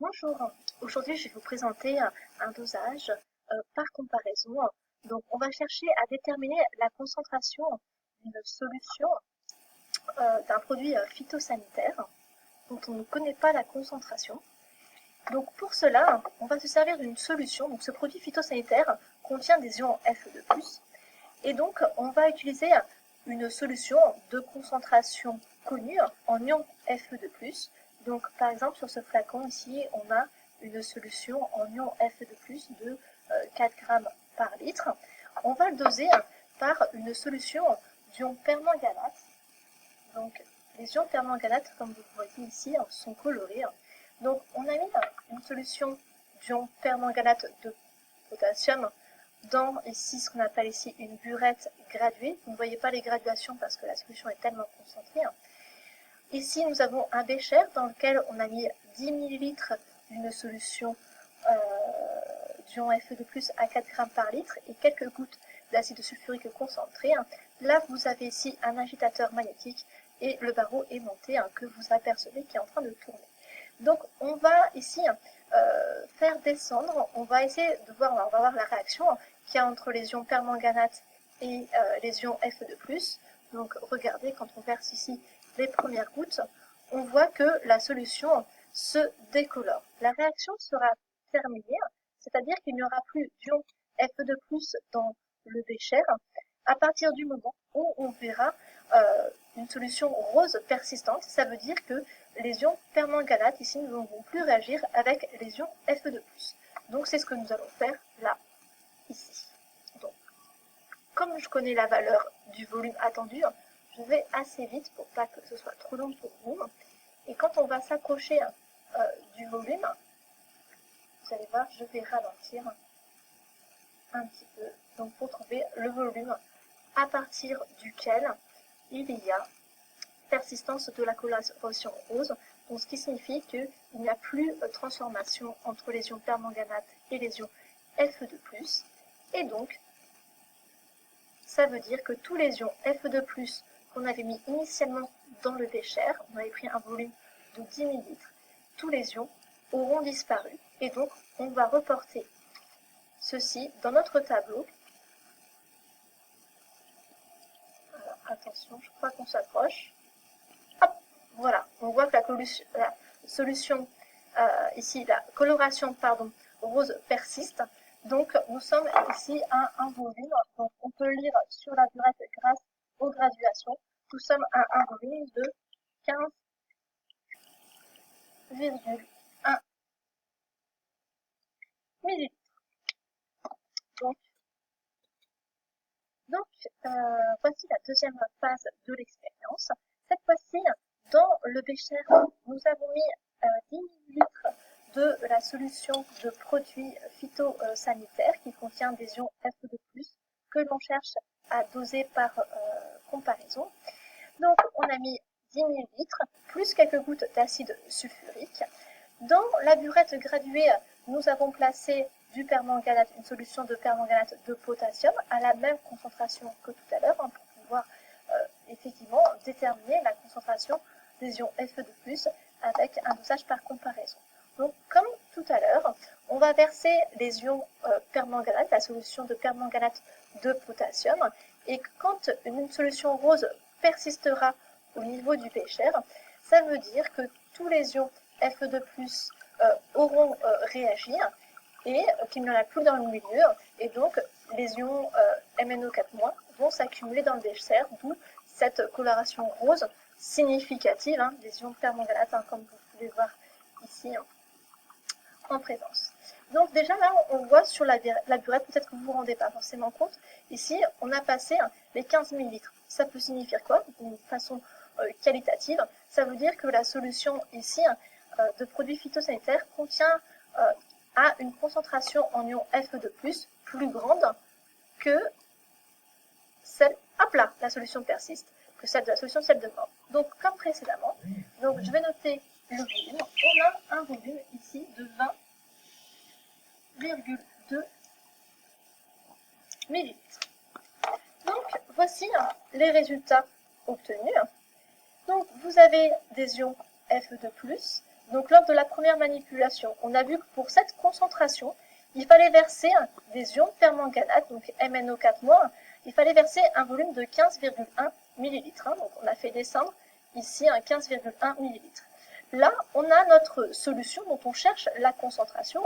Bonjour, aujourd'hui je vais vous présenter un dosage par comparaison. Donc on va chercher à déterminer la concentration d'une solution d'un produit phytosanitaire dont on ne connaît pas la concentration. Donc pour cela, on va se servir d'une solution. Donc ce produit phytosanitaire contient des ions Fe2+, et donc on va utiliser une solution de concentration connue en ions Fe2+. Donc par exemple sur ce flacon ici, on a une solution en ions Fe2+, de 4 grammes par litre. On va le doser par une solution d'ion permanganate. Donc les ions permanganate, comme vous le voyez ici, sont colorés. Donc on a mis une solution d'ion permanganate de potassium dans ici ce qu'on appelle ici une burette graduée. Vous ne voyez pas les graduations parce que la solution est tellement concentrée. Ici nous avons un bécher dans lequel on a mis 10 ml d'une solution d'ion Fe2+, à 4 grammes par litre et quelques gouttes d'acide sulfurique concentré. Là vous avez ici un agitateur magnétique et le barreau aimanté que vous apercevez qui est en train de tourner. Donc on va ici faire descendre, on va essayer de voir, on va voir la réaction qu'il y a entre les ions permanganate et les ions Fe2+. Donc regardez, quand on verse ici les premières gouttes, on voit que la solution se décolore. La réaction sera terminée, c'est-à-dire qu'il n'y aura plus d'ions Fe2+ dans le bécher à partir du moment où on verra une solution rose persistante. Ça veut dire que les ions permanganates ici ne vont plus réagir avec les ions Fe2+. Donc c'est ce que nous allons faire là, ici. Donc, comme je connais la valeur du volume attendu, je vais assez vite pour pas que ce soit trop long pour vous. Et quand on va s'approcher du volume, vous allez voir, je vais ralentir un petit peu. Donc pour trouver le volume à partir duquel il y a persistance de la coloration rose, donc ce qui signifie qu'il n'y a plus de transformation entre les ions permanganate et les ions Fe2+, et donc ça veut dire que tous les ions Fe2+, qu'on avait mis initialement dans le bécher, on avait pris un volume de 10 ml, tous les ions auront disparu, et donc on va reporter ceci dans notre tableau. Alors, attention, je crois qu'on s'approche. Voilà, on voit que la solution, ici, la coloration rose persiste. Donc nous sommes ici à un volume, donc on peut lire sur la burette grâce aux graduations, nous sommes à un volume de 15,1 ml. Donc voici la deuxième phase de l'expérience. Cette fois-ci, dans le bécher, nous avons mis 10 ml de la solution de produits phytosanitaires qui contient des ions Fe2+, que l'on cherche à doser par comparaison. Donc on a mis 10 ml plus quelques gouttes d'acide sulfurique. Dans la burette graduée, nous avons placé du permanganate, une solution de permanganate de potassium à la même concentration que tout à l'heure, pour pouvoir effectivement déterminer la concentration des ions Fe2+, avec un dosage par comparaison. Donc comme tout à l'heure, on va verser les ions permanganate, la solution de permanganate de potassium, et quand une solution rose persistera au niveau du bécher, ça veut dire que tous les ions Fe2+, auront réagi et qu'il n'y en a plus dans le milieu, et donc les ions MnO4- vont s'accumuler dans le bécher, d'où cette coloration rose significative des ions permanganate, comme vous pouvez voir ici en présence. Donc déjà là, on voit sur la burette, peut-être que vous ne vous rendez pas forcément compte, ici on a passé les 15 ml. Ça peut signifier quoi? D'une façon qualitative, ça veut dire que la solution ici de produits phytosanitaires contient a une concentration en ions Fe2+, plus grande que celle, hop là, la solution persiste, que celle de la solution celle de mort. Donc comme précédemment, donc je vais noter le volume. On a un volume ici de 20,2 ml. Donc voici les résultats obtenus. Donc vous avez des ions Fe2+, Donc lors de la première manipulation, on a vu que pour cette concentration, il fallait verser des ions permanganate, donc MnO4-, il fallait verser un volume de 15,1 ml. Donc on a fait descendre ici un 15,1 ml. Là, on a notre solution dont on cherche la concentration.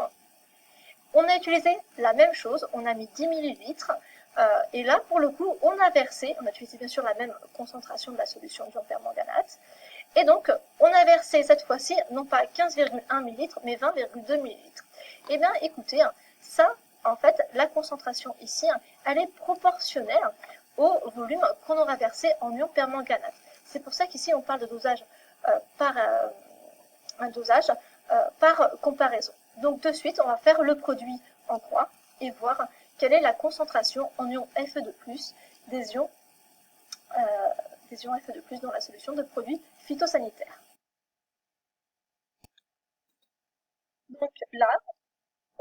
On a utilisé la même chose, on a mis 10 ml. Et là, pour le coup, on a utilisé bien sûr la même concentration de la solution d'ion permanganate. Et donc, on a versé cette fois-ci, non pas 15,1 ml, mais 20,2 ml. Eh bien, écoutez, ça, en fait, la concentration ici, elle est proportionnelle au volume qu'on aura versé en ion permanganate. C'est pour ça qu'ici, on parle de dosage par comparaison. Donc, de suite, on va faire le produit en croix et voir quelle est la concentration en ion Fe2+, des ions Fe2+ dans la solution de produits phytosanitaires. Donc là,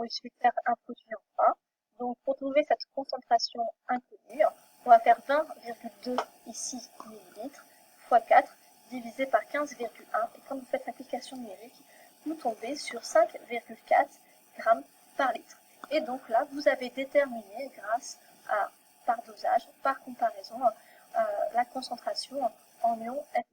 il suffit de faire un produit en croix. Donc pour trouver cette concentration inconnue, on va faire 20,2 ici millilitres fois 4 divisé par 15,1. Et quand vous faites l'application numérique, vous tombez sur 5,4 grammes par litre. Et donc là, vous avez déterminé, grâce à par dosage, par comparaison, la concentration en ion Fe2+.